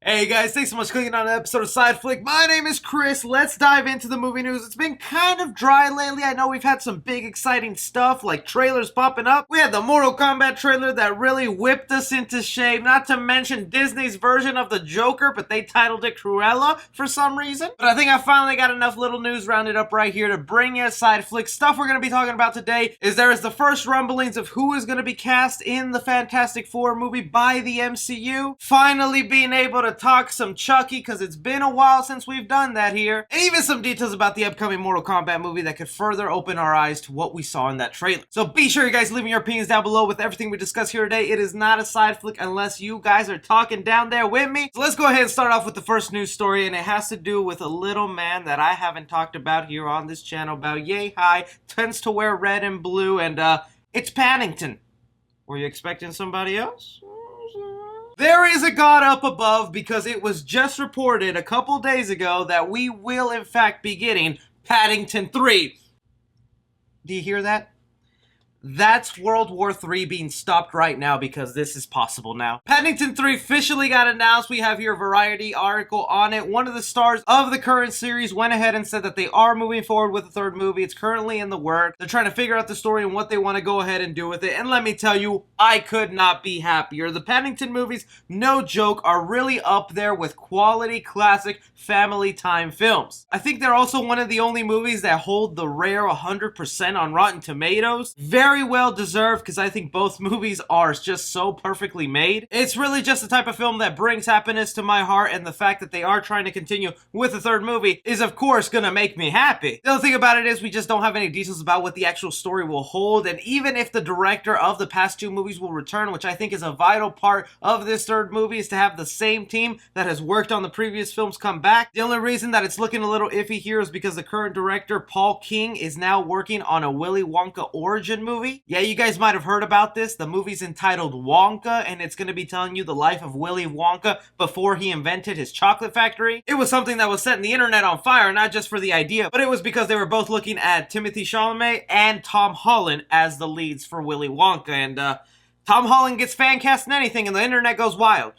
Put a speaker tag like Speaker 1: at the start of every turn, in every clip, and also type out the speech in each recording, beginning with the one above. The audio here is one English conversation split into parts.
Speaker 1: Hey guys, thanks so much for clicking on an episode of Side Flick. My name is Chris. Let's dive into the movie news. It's been kind of dry lately. I know we've had some big exciting stuff like trailers popping up. We had the Mortal Kombat trailer that really whipped us into shape. Not to mention Disney's version of the Joker, but they titled it Cruella for some reason. But I think I finally got enough little news rounded up right here to bring you Side Flick. Stuff we're going to be talking about today is there is the first rumblings of who is going to be cast in the Fantastic Four movie by the MCU. Finally being able to talk some Chucky, because it's been a while since we've done that here, and even some details about the upcoming Mortal Kombat movie that could further open our eyes to what we saw in that trailer. So be sure you guys leaving your opinions down below with everything we discuss here today. It is not a side flick unless you guys are talking down there with me. So let's go ahead and start off with the first news story, and it has to do with a little man that I haven't talked about here on this channel about yay high, tends to wear red and blue, and it's Paddington. Were you expecting somebody else? There is a God up above, because it was just reported a couple days ago that we will in fact be getting Paddington 3. Do you hear that? That's World War III being stopped right now because this is possible now. Paddington 3 officially got announced. We have here a Variety article on it. One of the stars of the current series went ahead and said that they are moving forward with the third movie. It's currently in the work. They're trying to figure out the story and what they want to go ahead and do with it. And let me tell you, I could not be happier. The Paddington movies, no joke, are really up there with quality, classic, family time films. I think they're also one of the only movies that hold the rare 100% on Rotten Tomatoes. Very well deserved, because I think both movies are just so perfectly made. It's really just the type of film that brings happiness to my heart, and the fact that they are trying to continue with the third movie is of course gonna make me happy. The other thing about it is we just don't have any details about what the actual story will hold, and even if the director of the past two movies will return, which I think is a vital part of this third movie, is to have the same team that has worked on the previous films come back. The only reason that it's looking a little iffy here is because the current director, Paul King, is now working on a Willy Wonka origin movie. Yeah, you guys might have heard about this. The movie's entitled Wonka, and it's going to be telling you the life of Willy Wonka before he invented his chocolate factory. It was something that was setting the internet on fire, not just for the idea, but it was because they were both looking at Timothée Chalamet and Tom Holland as the leads for Willy Wonka, and Tom Holland gets fan cast in anything, and the internet goes wild.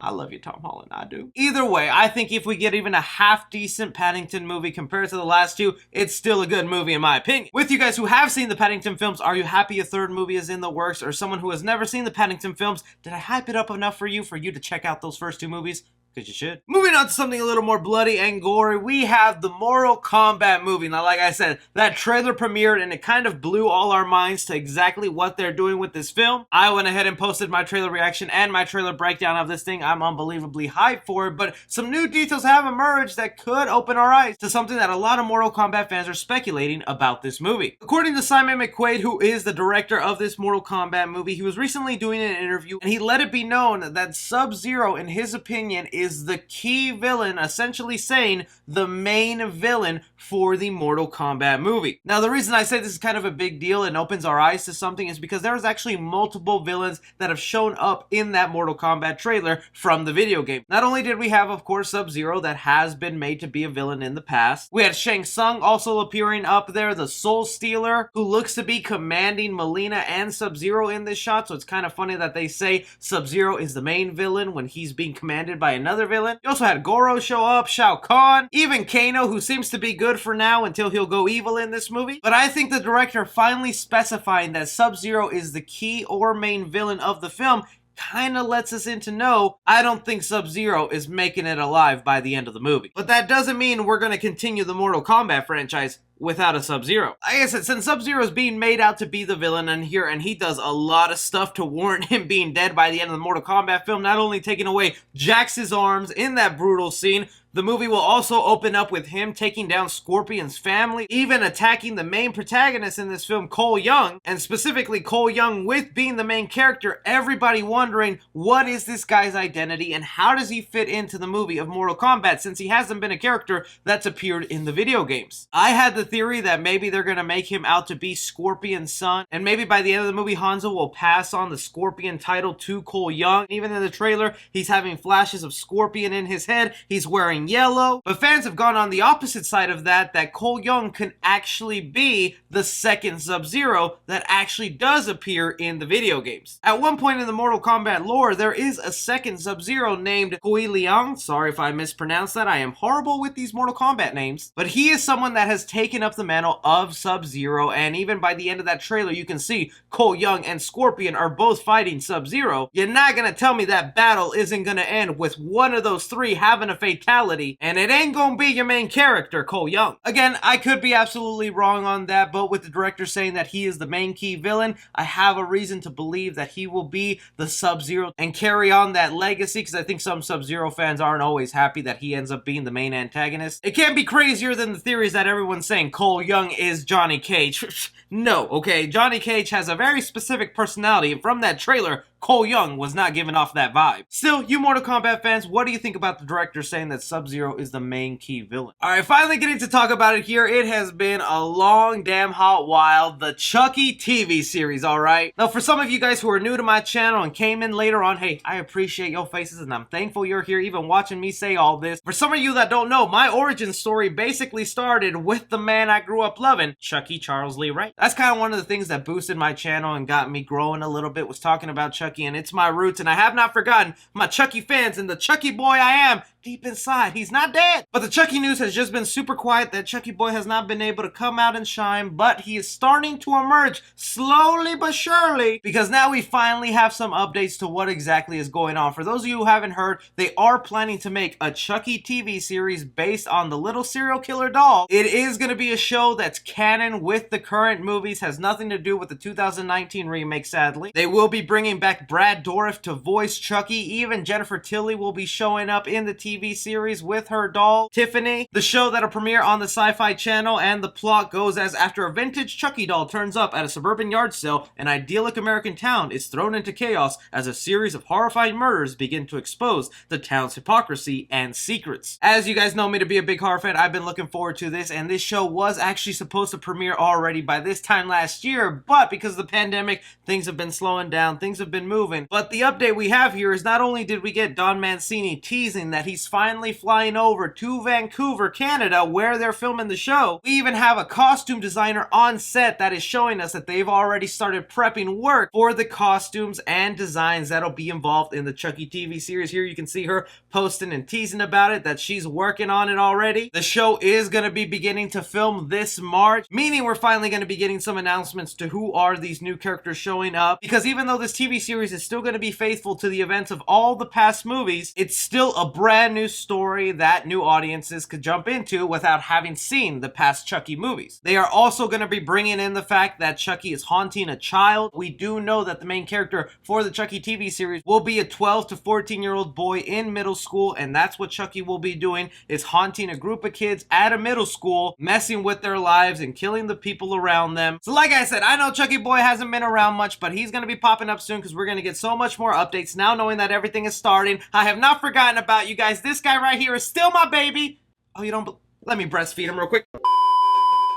Speaker 1: I love you, Tom Holland. I do. Either way, I think if we get even a half-decent Paddington movie compared to the last two, it's still a good movie in my opinion. With you guys who have seen the Paddington films, are you happy a third movie is in the works? Or someone who has never seen the Paddington films, did I hype it up enough for you to check out those first two movies? Because you should. Moving on to something a little more bloody and gory, we have the Mortal Kombat movie. Now, like I said, that trailer premiered and it kind of blew all our minds to exactly what they're doing with this film. I went ahead and posted my trailer reaction and my trailer breakdown of this thing. I'm unbelievably hyped for it, but some new details have emerged that could open our eyes to something that a lot of Mortal Kombat fans are speculating about this movie. According to Simon McQuaid, who is the director of this Mortal Kombat movie, he was recently doing an interview and he let it be known that Sub-Zero, in his opinion, is the key villain, essentially saying the main villain for the Mortal Kombat movie. Now, the reason I say this is kind of a big deal and opens our eyes to something is because there's actually multiple villains that have shown up in that Mortal Kombat trailer from the video game. Not only did we have, of course, Sub-Zero that has been made to be a villain in the past, we had Shang Tsung also appearing up there, the Soul Stealer, who looks to be commanding Melina and Sub-Zero in this shot, so it's kind of funny that they say Sub-Zero is the main villain when he's being commanded by another villain. You also had Goro show up, Shao Kahn, even Kano, who seems to be good for now until he'll go evil in this movie. But I think the director finally specifying that Sub-Zero is the key or main villain of the film kind of lets us into know I don't think Sub-Zero is making it alive by the end of the movie. But that doesn't mean we're going to continue the Mortal Kombat franchise without a Sub-Zero. Like I said, since Sub-Zero is being made out to be the villain in here, and he does a lot of stuff to warrant him being dead by the end of the Mortal Kombat film, not only taking away Jax's arms in that brutal scene, the movie will also open up with him taking down Scorpion's family, even attacking the main protagonist in this film, Cole Young, and specifically Cole Young with being the main character, everybody wondering what is this guy's identity and how does he fit into the movie of Mortal Kombat since he hasn't been a character that's appeared in the video games. I had the theory that maybe they're gonna make him out to be Scorpion's son, and maybe by the end of the movie, Hanzo will pass on the Scorpion title to Cole Young. Even in the trailer, he's having flashes of Scorpion in his head. He's wearing yellow. But fans have gone on the opposite side of that Cole Young can actually be the second Sub-Zero that actually does appear in the video games. At one point in the Mortal Kombat lore, there is a second Sub-Zero named Kui Liang. Sorry if I mispronounced that. I am horrible with these Mortal Kombat names. But he is someone that has taken up the mantle of Sub-Zero, and even by the end of that trailer, you can see Cole Young and Scorpion are both fighting Sub-Zero. You're not gonna tell me that battle isn't gonna end with one of those three having a fatality, and it ain't gonna be your main character, Cole Young. Again, I could be absolutely wrong on that, but with the director saying that he is the main key villain, I have a reason to believe that he will be the Sub-Zero and carry on that legacy, because I think some Sub-Zero fans aren't always happy that he ends up being the main antagonist. It can't be crazier than the theories that everyone's saying Cole Young is Johnny Cage. No, okay, Johnny Cage has a very specific personality, and from that trailer, Cole Young was not giving off that vibe. Still, you Mortal Kombat fans, what do you think about the director saying that Sub-Zero is the main key villain? Alright, finally getting to talk about it here. It has been a long damn hot while. The Chucky TV series, alright? Now, for some of you guys who are new to my channel and came in later on, hey, I appreciate your faces and I'm thankful you're here even watching me say all this. For some of you that don't know, my origin story basically started with the man I grew up loving, Chucky Charles Lee Wright. That's kind of one of the things that boosted my channel and got me growing a little bit, was talking about Chucky, and it's my roots, and I have not forgotten my Chucky fans and the Chucky boy I am. Deep inside, he's not dead. But the Chucky news has just been super quiet. That Chucky boy has not been able to come out and shine, but he is starting to emerge slowly but surely, because now we finally have some updates to what exactly is going on. For those of you who haven't heard, they are planning to make a Chucky TV series based on the little serial killer doll. It is going to be a show that's canon with the current movies, has nothing to do with the 2019 remake, sadly. They will be bringing back Brad Dourif to voice Chucky. Even Jennifer Tilly will be showing up in the TV series with her doll, Tiffany. The show that'll premiere on the Sci-Fi Channel, and the plot goes as after a vintage Chucky doll turns up at a suburban yard sale, an idyllic American town is thrown into chaos as a series of horrifying murders begin to expose the town's hypocrisy and secrets. As you guys know me to be a big horror fan, I've been looking forward to this, and this show was actually supposed to premiere already by this time last year, but because of the pandemic, things have been slowing down, things have been moving. But the update we have here is not only did we get Don Mancini teasing that he's finally flying over to Vancouver, Canada, where they're filming the show, we even have a costume designer on set that is showing us that they've already started prepping work for the costumes and designs that'll be involved in the Chucky TV series. Here you can see her posting and teasing about it, that she's working on it already. The show is going to be beginning to film this March, meaning we're finally going to be getting some announcements to who are these new characters showing up, because even though this TV series is still going to be faithful to the events of all the past movies, it's still a brand new story that new audiences could jump into without having seen the past Chucky movies. They are also going to be bringing in the fact that Chucky is haunting a child. We do know that the main character for the Chucky TV series will be a 12 to 14-year-old boy in middle school, and that's what Chucky will be doing, is haunting a group of kids at a middle school, messing with their lives and killing the people around them. So like I said, I know Chucky boy hasn't been around much, but he's going to be popping up soon, because we're going to get so much more updates now knowing that everything is starting. I have not forgotten about you guys. This guy right here is still my baby. Oh, you don't? Let me breastfeed him real quick.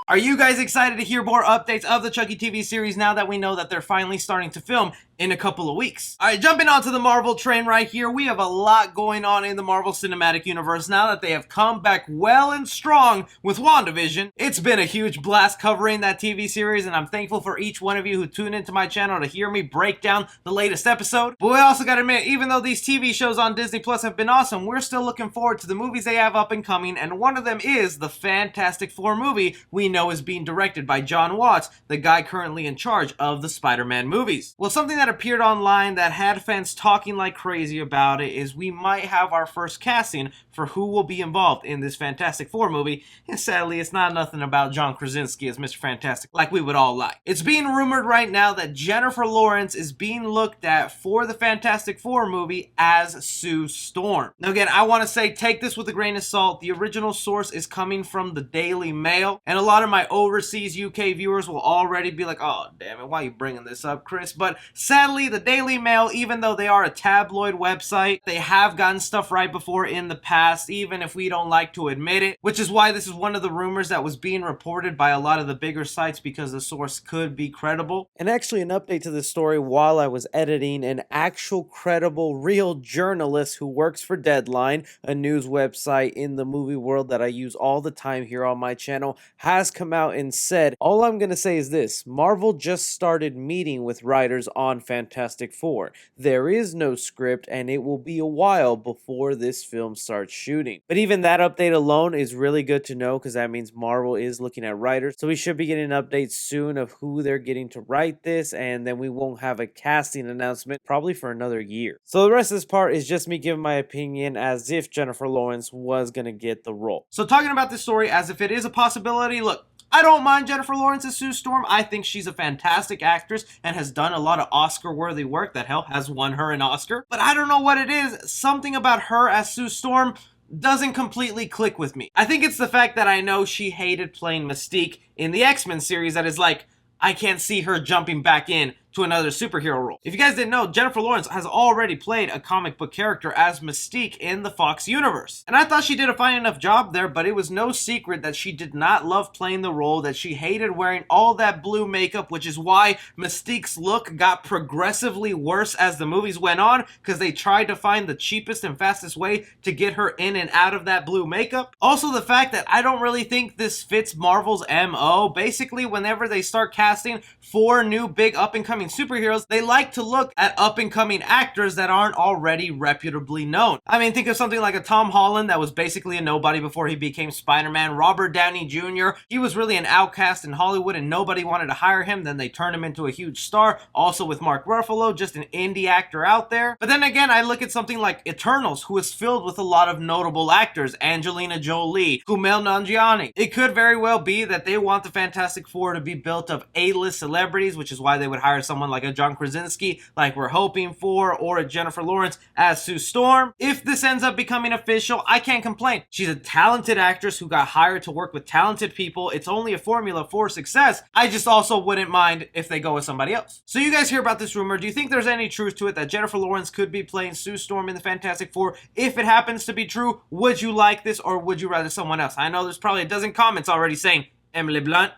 Speaker 1: Are you guys excited to hear more updates of the Chucky TV series now that we know that they're finally starting to film in a couple of weeks? Alright, jumping onto the Marvel train right here, we have a lot going on in the Marvel Cinematic Universe now that they have come back well and strong with WandaVision. It's been a huge blast covering that TV series, and I'm thankful for each one of you who tune into my channel to hear me break down the latest episode. But we also gotta admit, even though these TV shows on Disney Plus have been awesome, we're still looking forward to the movies they have up and coming, and one of them is the Fantastic Four movie we know is being directed by John Watts, the guy currently in charge of the Spider-Man movies. Well, something that appeared online that had fans talking like crazy about it is we might have our first casting for who will be involved in this Fantastic Four movie, and sadly it's not nothing about John Krasinski as Mr. Fantastic like we would all like. It's being rumored right now that Jennifer Lawrence is being looked at for the Fantastic Four movie as Sue Storm. Now again, I want to say take this with a grain of salt. The original source is coming from the Daily Mail, and a lot of my overseas UK viewers will already be like, oh damn it, why are you bringing this up, Chris? But sadly, the Daily Mail, even though they are a tabloid website, they have gotten stuff right before in the past, even if we don't like to admit it, which is why this is one of the rumors that was being reported by a lot of the bigger sites because the source could be credible. And actually, an update to this story while I was editing, an actual credible, real journalist who works for Deadline, a news website in the movie world that I use all the time here on my channel, has come out and said, all I'm going to say is this: Marvel just started meeting with writers on Fantastic Four. There is no script, and it will be a while before this film starts shooting. But even that update alone is really good to know, because that means Marvel is looking at writers. So we should be getting updates soon of who they're getting to write this, and then we won't have a casting announcement probably for another year. So the rest of this part is just me giving my opinion as if Jennifer Lawrence was going to get the role. So talking about this story as if it is a possibility, look, I don't mind Jennifer Lawrence as Sue Storm. I think she's a fantastic actress and has done a lot of Oscar-worthy work that, hell, has won her an Oscar. But I don't know what it is. Something about her as Sue Storm doesn't completely click with me. I think it's the fact that I know she hated playing Mystique in the X-Men series that is like, I can't see her jumping back in to another superhero role. If you guys didn't know, Jennifer Lawrence has already played a comic book character as Mystique in the Fox universe. And I thought she did a fine enough job there, but it was no secret that she did not love playing the role, that she hated wearing all that blue makeup, which is why Mystique's look got progressively worse as the movies went on, because they tried to find the cheapest and fastest way to get her in and out of that blue makeup. Also, the fact that I don't really think this fits Marvel's MO. Basically, whenever they start casting 4 new big up-and-coming superheroes, they like to look at up-and-coming actors that aren't already reputably known. I mean, think of something like a Tom Holland that was basically a nobody before he became Spider-Man. Robert Downey Jr., he was really an outcast in Hollywood and nobody wanted to hire him. Then they turned him into a huge star. Also with Mark Ruffalo, just an indie actor out there. But then again, I look at something like Eternals, who is filled with a lot of notable actors. Angelina Jolie, Kumail Nanjiani. It could very well be that they want the Fantastic Four to be built of A-list celebrities, which is why they would hire someone like a John Krasinski, like we're hoping for, or a Jennifer Lawrence as Sue Storm. If this ends up becoming official, I can't complain. She's a talented actress who got hired to work with talented people. It's only a formula for success. I just also wouldn't mind if they go with somebody else. So you guys hear about this rumor. Do you think there's any truth to it that Jennifer Lawrence could be playing Sue Storm in the Fantastic Four? If it happens to be true, would you like this or would you rather someone else? I know there's probably a dozen comments already saying Emily Blunt.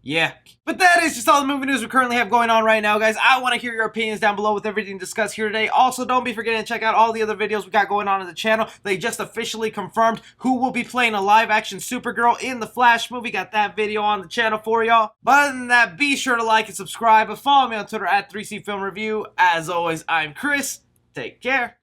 Speaker 1: Yeah. But that is just all the movie news we currently have going on right now, guys. I want to hear your opinions down below with everything discussed here today. Also, don't be forgetting to check out all the other videos we got going on the channel. They just officially confirmed who will be playing a live-action Supergirl in the Flash movie. Got that video on the channel for y'all. But other than that, be sure to like and subscribe. And follow me on Twitter at 3C Film Review. As always, I'm Chris. Take care.